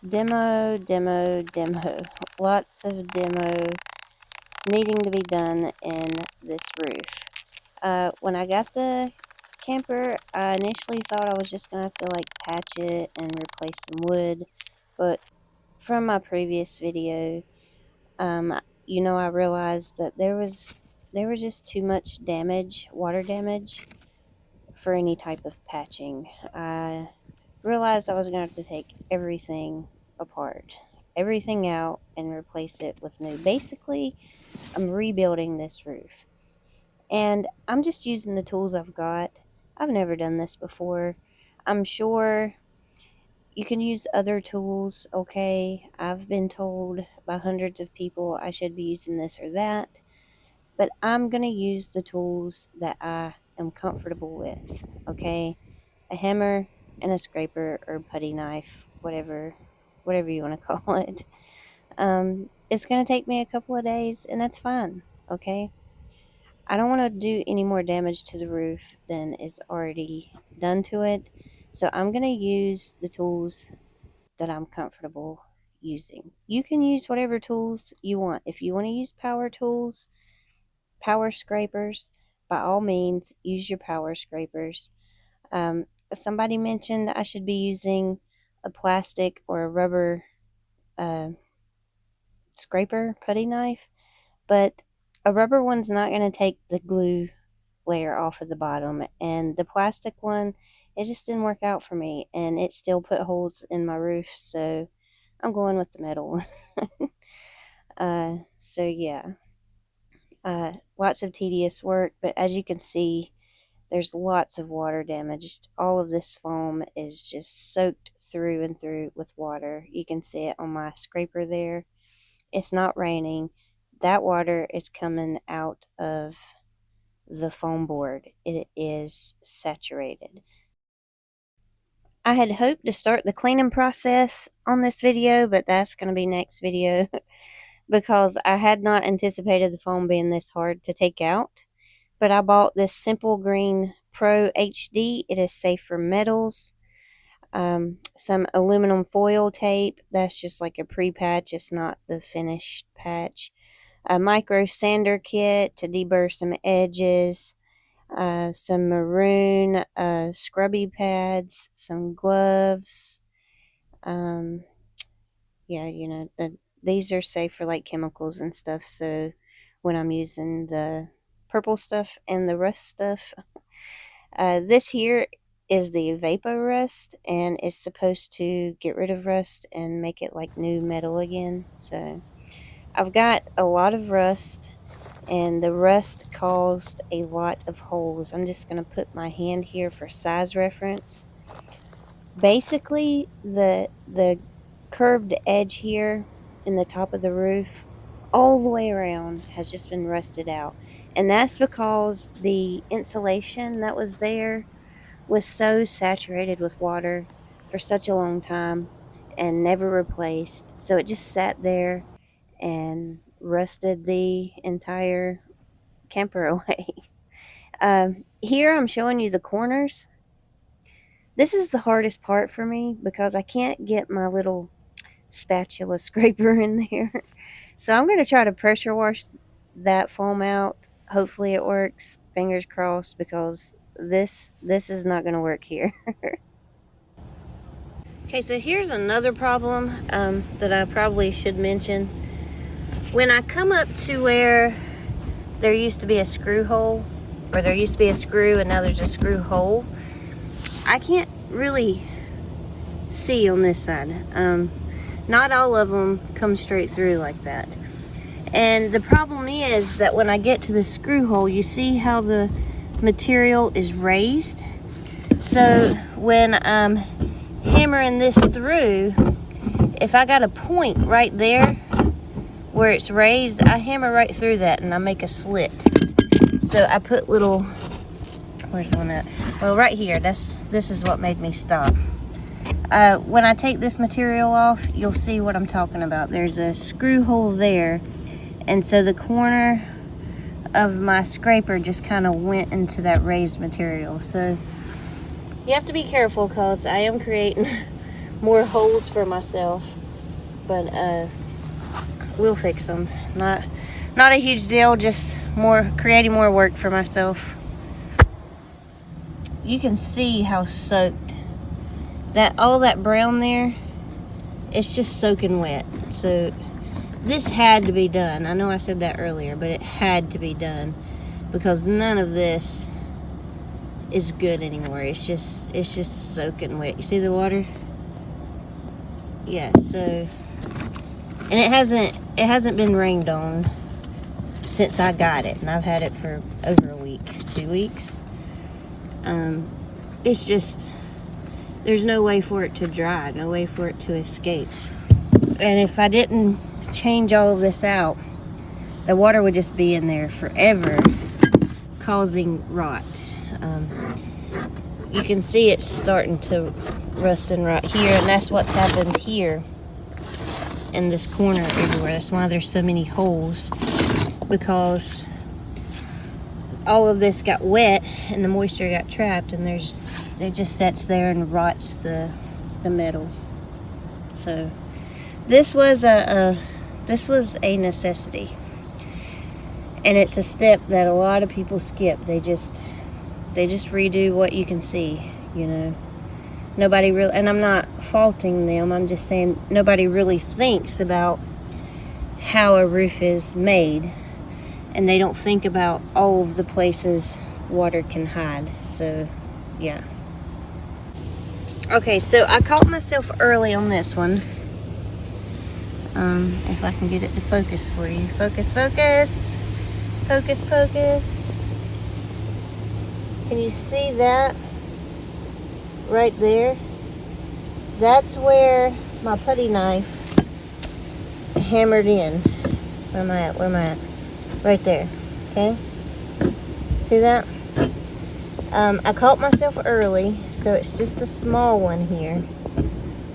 demo. Lots of demo needing to be done in this roof. When I got the camper, I initially thought I was just gonna have to like patch it and replace some wood, but from my previous video, you know, I realized that there was just too much damage, water damage, for any type of patching. I realized I was gonna have to take everything apart, everything out, and replace it with new. Basically, I'm rebuilding this roof. And I'm just using the tools I've got. I've never done this before. I'm sure you can use other tools, okay? I've been told by hundreds of people I should be using this or that. But I'm going to use the tools that I am comfortable with, okay? A hammer and a scraper or putty knife, whatever you want to call it. It's going to take me a couple of days, and that's fine, okay? I don't want to do any more damage to the roof than is already done to it. So I'm going to use the tools that I'm comfortable using. You can use whatever tools you want. If you want to use power tools, power scrapers, by all means, use your power scrapers. Somebody mentioned I should be using a plastic or a rubber scraper putty knife, but a rubber one's not going to take the glue layer off of the bottom, and the plastic one, it just didn't work out for me, and it still put holes in my roof, so I'm going with the metal one. So yeah, lots of tedious work, but as you can see, there's lots of water damage. All of this foam is just soaked through and through with water. You can see it on my scraper there. It's not raining. That water is coming out of the foam board. It is saturated. I had hoped to start the cleaning process on this video, but that's going to be next video because I had not anticipated the foam being this hard to take out. But I bought this Simple Green Pro HD. It is safe for metals. Some aluminum foil tape. That's just like a pre-patch. It's not the finished patch. A micro sander kit to deburr some edges. Some maroon scrubby pads. Some gloves. Yeah, you know, these are safe for like chemicals and stuff. So when I'm using the purple stuff and the rust stuff, this here is the vapor rust, and it's supposed to get rid of rust and make it like new metal again. So I've got a lot of rust, and the rust caused a lot of holes. I'm just going to put my hand here for size reference. Basically, the curved edge here in the top of the roof all the way around has just been rusted out, and that's because the insulation that was there was so saturated with water for such a long time and never replaced, so it just sat there and rusted the entire camper away. Here I'm showing you the corners. This is the hardest part for me because I can't get my little spatula scraper in there. So I'm going to try to pressure wash that foam out. Hopefully it works. Fingers crossed, because this is not going to work here. Okay, so here's another problem that I probably should mention. When I come up to where there used to be a screw hole, or there used to be a screw and now there's a screw hole, I can't really see on this side. Not all of them come straight through like that. And the problem is that when I get to the screw hole, you see how the material is raised? So when I'm hammering this through, if I got a point right there where it's raised, I hammer right through that and I make a slit. So I put little, where's the one at? Well, right here, this is what made me stop. When I take this material off, you'll see what I'm talking about. There's a screw hole there, and so the corner of my scraper just kind of went into that raised material. So you have to be careful because I am creating more holes for myself, but we'll fix them. Not a huge deal, just creating more work for myself. You can see how soaked all that brown there, it's just soaking wet. So this had to be done. I know I said that earlier, but it had to be done because none of this is good anymore. It's just soaking wet. You see the water? Yeah, so, and it hasn't been rained on since I got it, and I've had it for over a week, 2 weeks. It's just, there's no way for it to dry, no way for it to escape. And if I didn't change all of this out, the water would just be in there forever, causing rot. You can see it's starting to rust and rot here, and that's what's happened here in this corner everywhere. That's why there's so many holes, because all of this got wet and the moisture got trapped, and it just sits there and rots the metal. So this was a necessity, and it's a step that a lot of people skip. They just redo what you can see, you know. Nobody really, and I'm not faulting them, I'm just saying nobody really thinks about how a roof is made, and they don't think about all of the places water can hide. So yeah. Okay, so I caught myself early on this one. If I can get it to focus for you. Focus. Can you see that right there? That's where my putty knife hammered in. Where am I at? Right there. Okay? See that? I caught myself early, so it's just a small one here.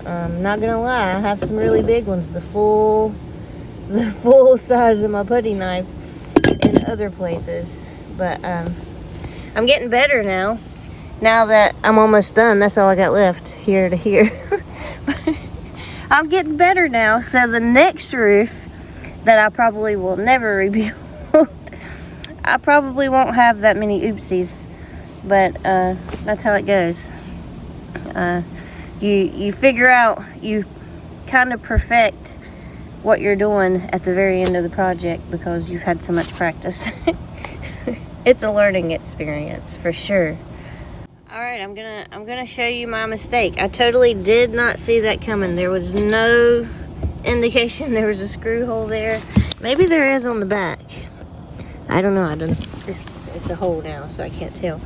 Not gonna lie, I have some really big ones, the full size of my putty knife in other places. But I'm getting better now. Now that I'm almost done, that's all I got left, here to here. I'm getting better now. So the next roof that I probably will never rebuild, I probably won't have that many oopsies, but that's how it goes. You figure out, you kind of perfect what you're doing at the very end of the project because you've had so much practice. It's a learning experience for sure. All right, I'm gonna show you my mistake. I totally did not see that coming. There was no indication there was a screw hole there. Maybe there is on the back. I don't know. It's a hole now, so I can't tell.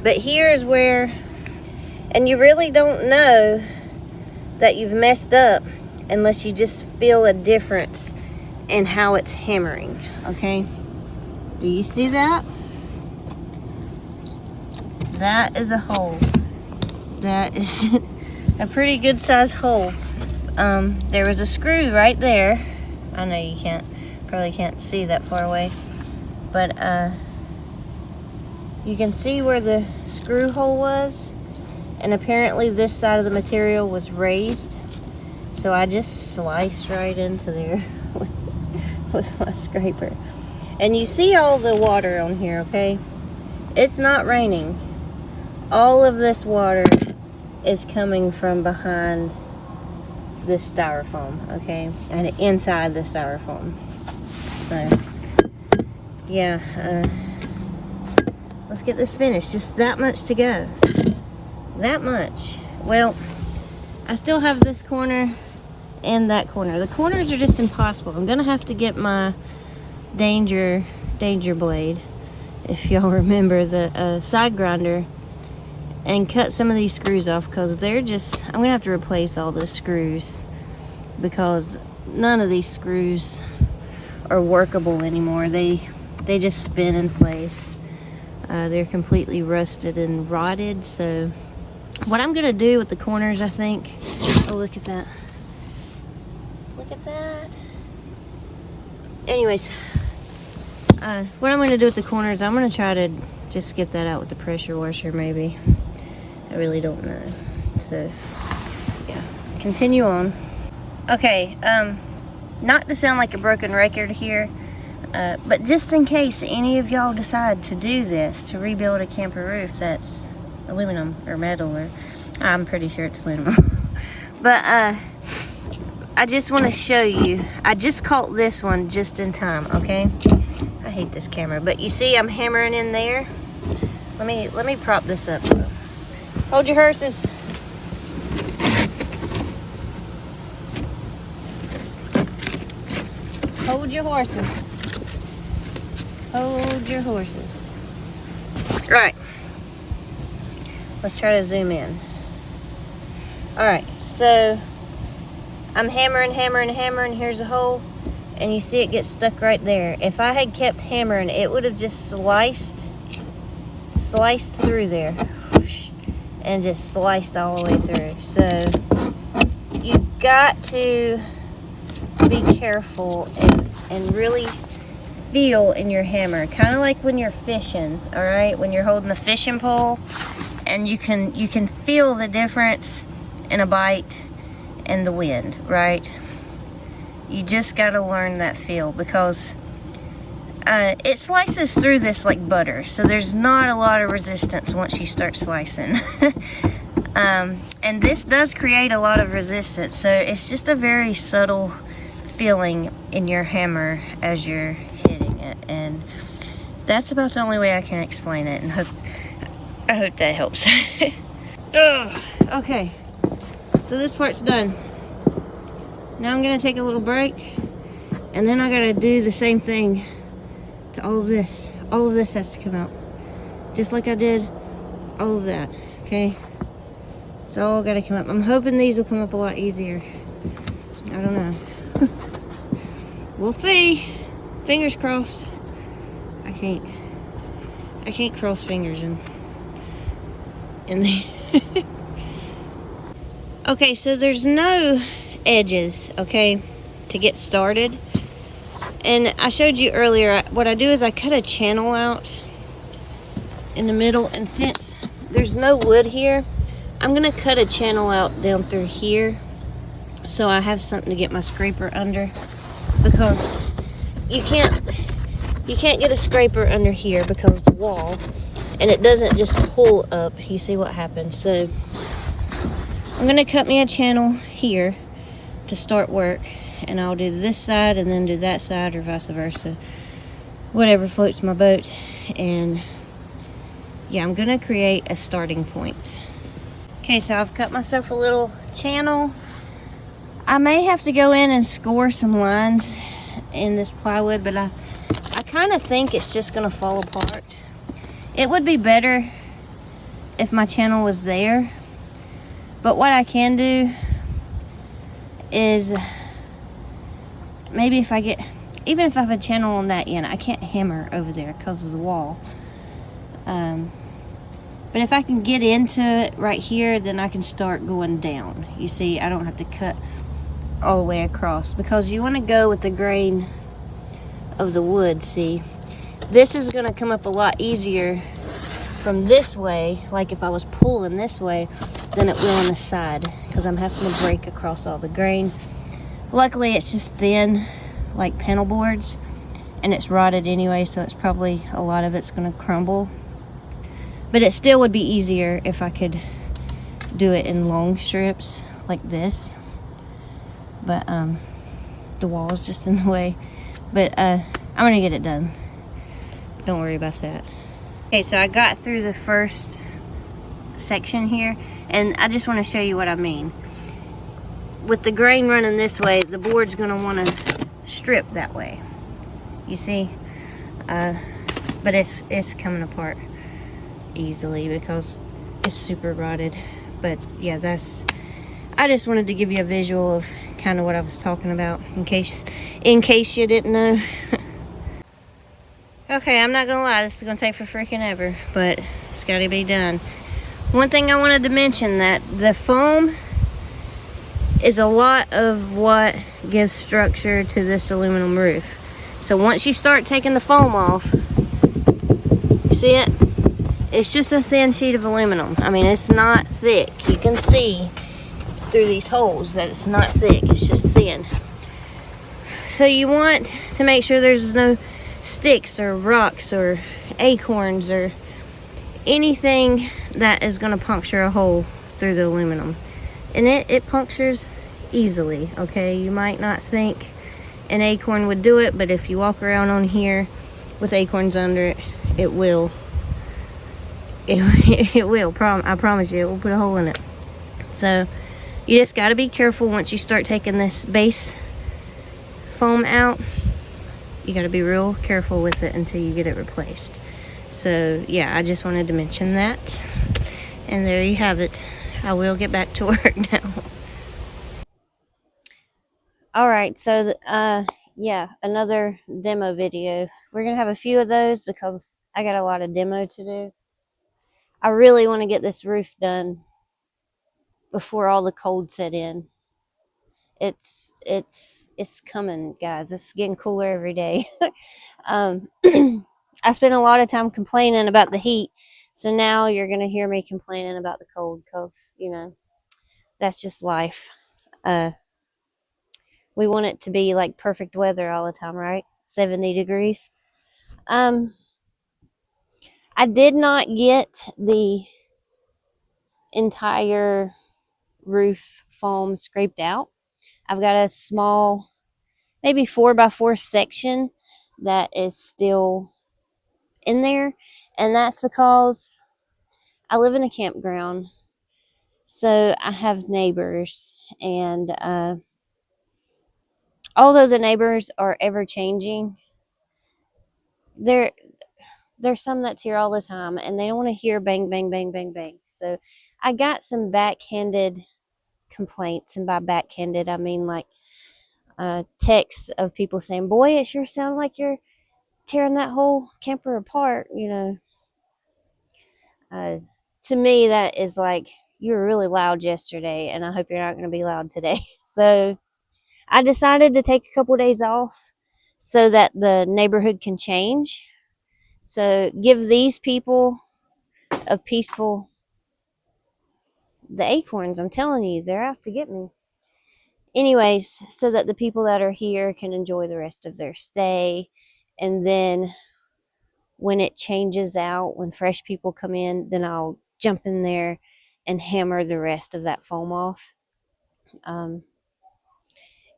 But here's where, and you really don't know that you've messed up unless you just feel a difference in how it's hammering. Okay? Do you see that? That is a hole. That is a pretty good size hole. There was a screw right there. I know you probably can't see that far away, but you can see where the screw hole was, and apparently this side of the material was raised, so I just sliced right into there with my scraper. And you see all the water on here, okay? It's not raining. All of this water is coming from behind this styrofoam, okay? And inside the styrofoam. So, yeah, let's get this finished. Just that much to go. That much. Well, I still have this corner and that corner. The corners are just impossible. I'm gonna have to get my danger blade, if y'all remember, the side grinder, and cut some of these screws off, because they're just, I'm gonna have to replace all the screws because none of these screws are workable anymore. They just spin in place. They're completely rusted and rotted. So what I'm gonna do with the corners, I think, oh, look at that, anyways, what I'm gonna do with the corners, I'm gonna try to just get that out with the pressure washer, maybe. I really don't know. So yeah, continue on. Okay, not to sound like a broken record here, but just in case any of y'all decide to do this, to rebuild a camper roof that's aluminum or metal, or I'm pretty sure it's aluminum. But I just want to show you. I just caught this one just in time, okay? I hate this camera, but you see I'm hammering in there. Let me prop this up. Hold your horses. Hold your horses. Hold your horses. Right. Let's try to zoom in. Alright, so I'm hammering. Here's a hole, and you see it gets stuck right there. If I had kept hammering, it would have just sliced through there, and just sliced all the way through. So you've got to be careful and really feel in your hammer, kind of like when you're fishing. All right, when you're holding a fishing pole, and you can feel the difference in a bite and the wind, right? You just got to learn that feel, because it slices through this like butter, so there's not a lot of resistance once you start slicing. And this does create a lot of resistance, so it's just a very subtle feeling in your hammer as you're hitting it, and that's about the only way I can explain it, and I hope that helps. Okay, so this part's done. Now I'm gonna take a little break, and then I gotta do the same thing to all of this. All of this has to come out, just like I did all of that. Okay, it's all gotta come up. I'm hoping these will come up a lot easier. I don't know. We'll see. Fingers crossed. I can't cross fingers in the okay, so there's no edges, okay, to get started. And I showed you earlier, what I do is I cut a channel out in the middle, and since there's no wood here, I'm gonna cut a channel out down through here, so I have something to get my scraper under, because you can't get a scraper under here because the wall, and it doesn't just pull up. You see what happens. So I'm gonna cut me a channel here to start work, and I'll do this side and then do that side, or vice versa, whatever floats my boat. And yeah, I'm gonna create a starting point. Okay, so I've cut myself a little channel. I may have to go in and score some lines in this plywood, but I kind of think it's just gonna fall apart. It would be better if my channel was there, but what I can do is maybe if I get, even if I have a channel on that end, I can't hammer over there because of the wall. But if I can get into it right here, then I can start going down. You see, I don't have to cut all the way across, because you want to go with the grain of the wood. See, this is going to come up a lot easier from this way, like if I was pulling this way, than it will on the side, because I'm having to break across all the grain. Luckily it's just thin, like panel boards, and it's rotted anyway, so it's probably, a lot of it's going to crumble. But it still would be easier if I could do it in long strips like this. But the wall is just in the way. But I'm gonna get it done. Don't worry about that. Okay, so I got through the first section here, and I just want to show you what I mean. With the grain running this way, the board's gonna want to strip that way. You see, but it's coming apart easily because it's super rotted. But yeah, I just wanted to give you a visual of kind of what I was talking about, in case you didn't know. Okay, I'm not gonna lie, this is gonna take for freaking ever, but it's gotta be done. One thing I wanted to mention, that the foam is a lot of what gives structure to this aluminum roof. So once you start taking the foam off, you see it? It's just a thin sheet of aluminum. I mean, it's not thick. You can see through these holes, that it's not thick, it's just thin. So you want to make sure there's no sticks or rocks or acorns or anything that is going to puncture a hole through the aluminum. And it punctures easily, okay? You might not think an acorn would do it, but if you walk around on here with acorns under it, it will. It will. I promise you, it will put a hole in it. So you just got to be careful once you start taking this base foam out. You got to be real careful with it until you get it replaced. So yeah, I just wanted to mention that. And there you have it. I will get back to work now. Alright, so yeah, another demo video. We're gonna have a few of those because I got a lot of demo to do. I really want to get this roof done before all the cold set in. It's coming, guys. It's getting cooler every day. I spent a lot of time complaining about the heat, so now you're gonna hear me complaining about the cold because, you know, that's just life. We want it to be like perfect weather all the time, right? 70 degrees. I did not get the entire roof foam scraped out. I've got a small, maybe 4x4 section that is still in there, and that's because I live in a campground, so I have neighbors, and although the neighbors are ever changing, there's some that's here all the time, and they don't want to hear bang, bang, bang, bang, bang. So I got some backhanded complaints, and by backhanded, I mean like texts of people saying, "Boy, it sure sounds like you're tearing that whole camper apart." You know, to me, that is like, you were really loud yesterday, and I hope you're not going to be loud today. So I decided to take a couple of days off so that the neighborhood can change. So give these people a peaceful. The acorns, I'm telling you, they're out to get me. Anyways, so that the people that are here can enjoy the rest of their stay. And then when it changes out, when fresh people come in, then I'll jump in there and hammer the rest of that foam off. And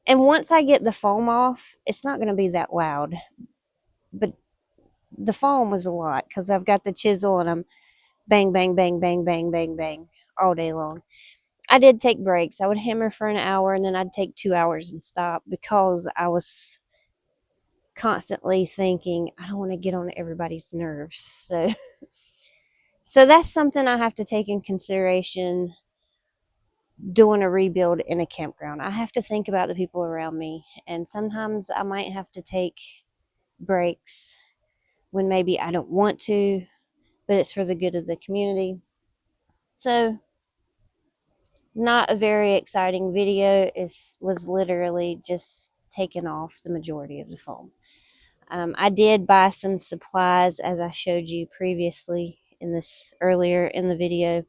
once I get the foam off, it's not going to be that loud. But the foam was a lot because I've got the chisel and I'm bang, bang, bang, bang, bang, bang, bang all day long. I did take breaks. I would hammer for an hour and then I'd take 2 hours and stop because I was constantly thinking, I don't want to get on everybody's nerves. So that's something I have to take in consideration doing a rebuild in a campground. I have to think about the people around me, and sometimes I might have to take breaks when maybe I don't want to, but it's for the good of the community. So not a very exciting video. Was literally just taking off the majority of the foam. I did buy some supplies, as I showed you previously earlier in the video.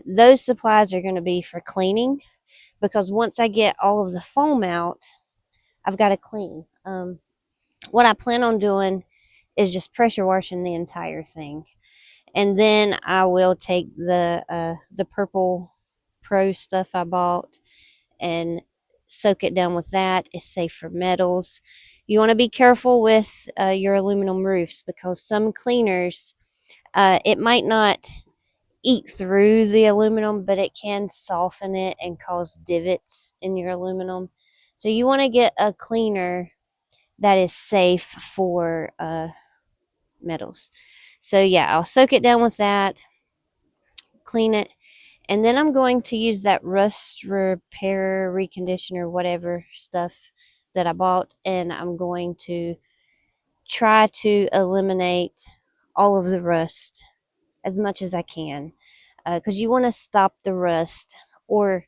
Those supplies are going to be for cleaning, because once I get all of the foam out, I've got to clean. What I plan on doing is just pressure washing the entire thing, and then I will take the purple pro stuff I bought and soak it down with that. It's safe for metals. You want to be careful with your aluminum roofs, because some cleaners, it might not eat through the aluminum, but it can soften it and cause divots in your aluminum. So you want to get a cleaner that is safe for metals. So yeah, I'll soak it down with that, clean it, and then I'm going to use that rust repair, reconditioner, whatever stuff that I bought, and I'm going to try to eliminate all of the rust as much as I can, because you want to stop the rust, or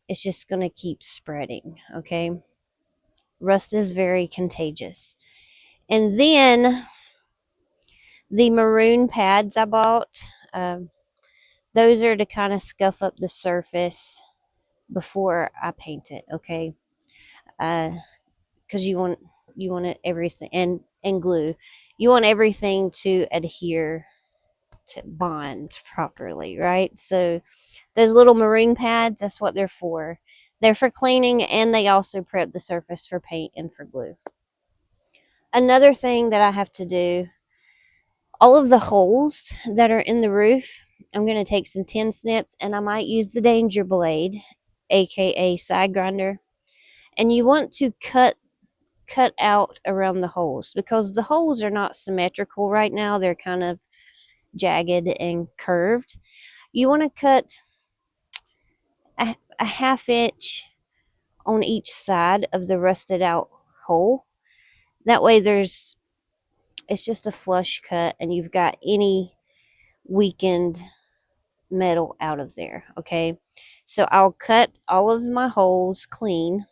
it's just going to keep spreading, okay? Rust is very contagious. And then the maroon pads I bought, those are to kind of scuff up the surface before I paint it, okay? Because you want it everything, and glue. You want everything to adhere, to bond properly, right? So those little marine pads, that's what they're for. They're for cleaning, and they also prep the surface for paint and for glue. Another thing that I have to do, all of the holes that are in the roof, I'm going to take some tin snips, and I might use the danger blade, aka side grinder, and you want to cut out around the holes, because the holes are not symmetrical right now. They're kind of jagged and curved. You want to cut a half inch on each side of the rusted out hole. That way it's just a flush cut, and you've got any weakened metal out of there, okay? So I'll cut all of my holes clean,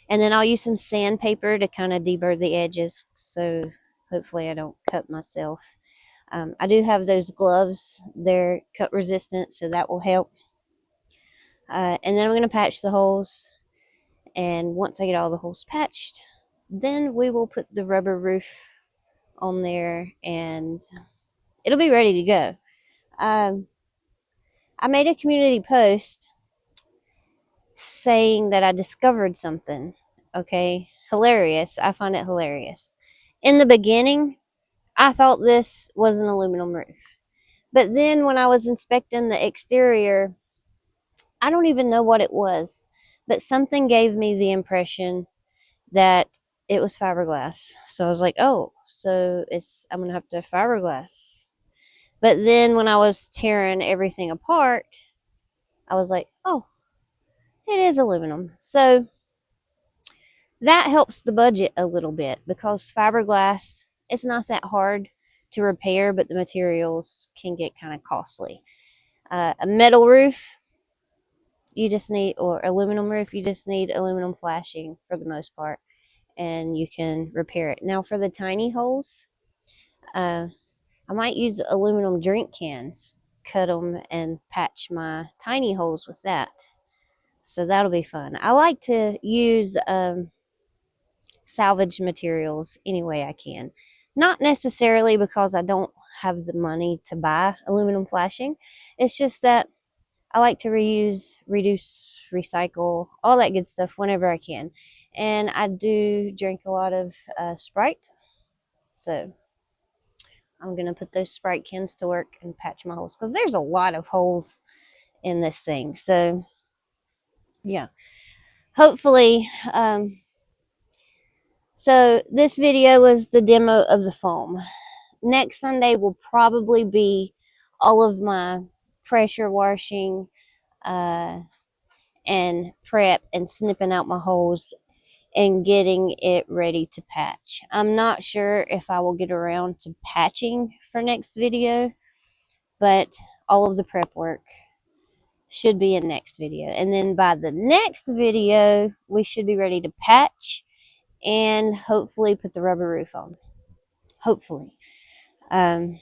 and then I'll use some sandpaper to kind of deburr the edges, so hopefully I don't cut myself. I do have those gloves. They're cut resistant, so that will help. And then I'm going to patch the holes, and once I get all the holes patched, then we will put the rubber roof on there, and it'll be ready to go. I made a community post saying that I discovered something. Okay, hilarious. I find it hilarious. In the beginning, I thought this was an aluminum roof. But then when I was inspecting the exterior, I don't even know what it was, but something gave me the impression that it was fiberglass. So I was like, oh, so I'm gonna have to fiberglass. But then when I was tearing everything apart, I was like, oh, it is aluminum. So that helps the budget a little bit, because fiberglass, it's not that hard to repair, but the materials can get kind of costly. A metal roof, you just need, or aluminum roof, you just need aluminum flashing for the most part, and you can repair it. Now for the tiny holes, I might use aluminum drink cans, cut them and patch my tiny holes with that. So that'll be fun. I like to use salvage materials any way I can. Not necessarily because I don't have the money to buy aluminum flashing. It's just that I like to reuse, reduce, recycle, all that good stuff whenever I can. And I do drink a lot of Sprite. So I'm going to put those Sprite cans to work and patch my holes, because there's a lot of holes in this thing. So yeah, hopefully, so this video was the demo of the foam. Next Sunday will probably be all of my pressure washing, and prep and snipping out my holes and getting it ready to patch. I'm not sure if I will get around to patching for next video, but all of the prep work should be in next video. And then by the next video, we should be ready to patch and hopefully put the rubber roof on. Hopefully. And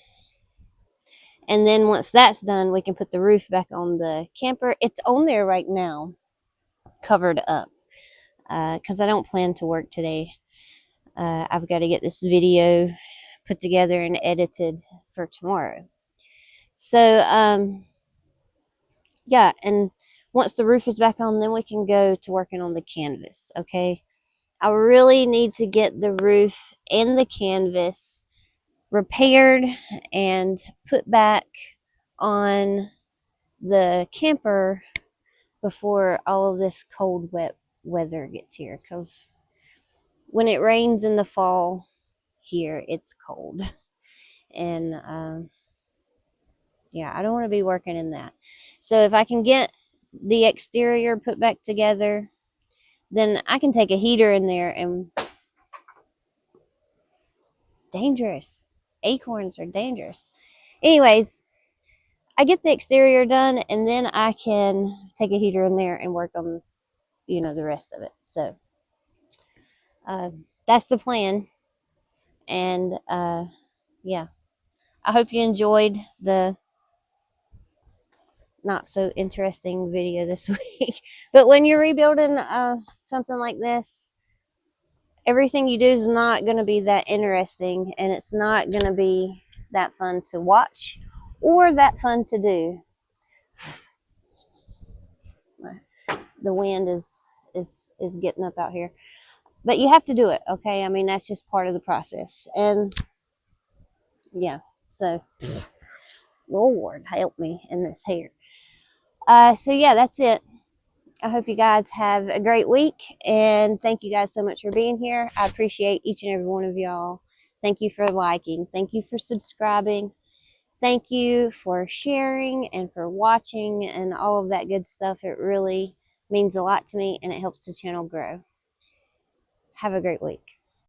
then once that's done, we can put the roof back on the camper. It's on there right now, covered up, because I don't plan to work today. I've got to get this video put together and edited for tomorrow. So, yeah, and once the roof is back on, then we can go to working on the canvas, okay? I really need to get the roof and the canvas repaired and put back on the camper before all of this cold, wet weather gets here, because when it rains in the fall here, it's cold. And yeah, I don't want to be working in that. So if I can get the exterior put back together, then I can take a heater in there. And dangerous, acorns are dangerous. Anyways, I get the exterior done, and then I can take a heater in there and work on, the rest of it. So that's the plan. And yeah, I hope you enjoyed the not so interesting video this week. But when you're rebuilding something like this, everything you do is not going to be that interesting, and it's not going to be that fun to watch or that fun to do. The wind is getting up out here, but you have to do it, okay? I mean, that's just part of the process. And yeah, so Lord help me in this hair. So yeah, that's it. I hope you guys have a great week, and thank you guys so much for being here. I appreciate each and every one of y'all. Thank you for liking. Thank you for subscribing. Thank you for sharing and for watching and all of that good stuff. It really means a lot to me, and it helps the channel grow. Have a great week.